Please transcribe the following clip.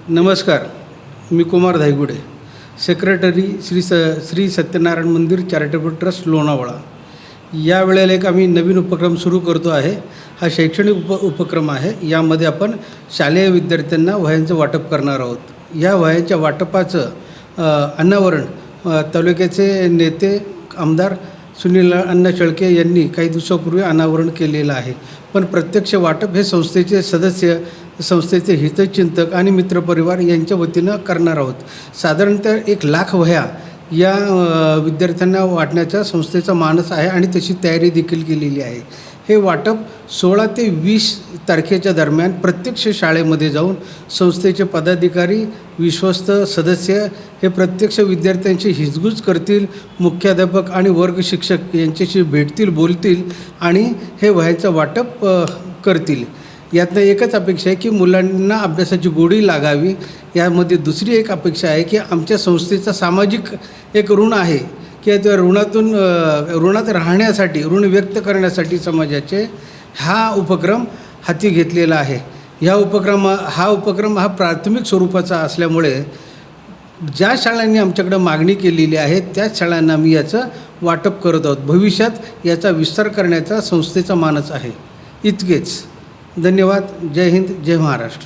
नमस्कार. मी कुमार धायगुडे, सेक्रेटरी श्री सत्यनारायण मंदिर charitable trust Lonavala. या वेळेला एक आम्ही नवीन उपक्रम सुरू करतो आहे. हा शैक्षणिक उपक्रम आहे. यामध्ये आपण शालेय विद्यार्थ्यांना वह्यांचं वाटप करणार आहोत. या वह्यांच्या वाटपाचं अनावरण तालुक्याचे नेते आमदार सुनील अण्णा शेळके यांनी काही दिवसापूर्वी अनावरण केलेलं आहे. पण प्रत्यक्ष वाटप हे संस्थेचे सदस्य, संस्थेचे हितचिंतक आणि मित्रपरिवार यांच्या वतीनं करणार आहोत. साधारणतः 1,00,000 वह्या या विद्यार्थ्यांना वाटण्याचा संस्थेचा मानस आहे आणि तशी तयारी देखील केलेली आहे. हे वाटप 16 ते 20 तारखेच्या दरम्यान प्रत्यक्ष शाळेमध्ये जाऊन संस्थेचे पदाधिकारी, विश्वस्त सदस्य हे प्रत्यक्ष विद्यार्थ्यांची हिसगूज करतील. मुख्याध्यापक आणि वर्ग शिक्षक यांच्याशी भेटतील, बोलतील आणि हे वह्यांचं वाटप करतील. यातनं एकच अपेक्षा आहे की मुलांना अभ्यासाची गोडी लागावी. यामध्ये दुसरी एक अपेक्षा आहे की आमच्या संस्थेचा सामाजिक एक ऋण आहे की त्या ऋणात राहण्यासाठी, ऋण व्यक्त करण्यासाठी समाजाचे हा उपक्रम हाती घेतलेला आहे. हा उपक्रम प्राथमिक स्वरूपाचा असल्यामुळे ज्या शाळांनी आमच्याकडं मागणी केलेली आहे त्याच शाळांना आम्ही याचं वाटप करत आहोत. भविष्यात याचा विस्तार करण्याचा संस्थेचा मानस आहे. इतकेच. धन्यवाद. जय हिंद, जय महाराष्ट्र.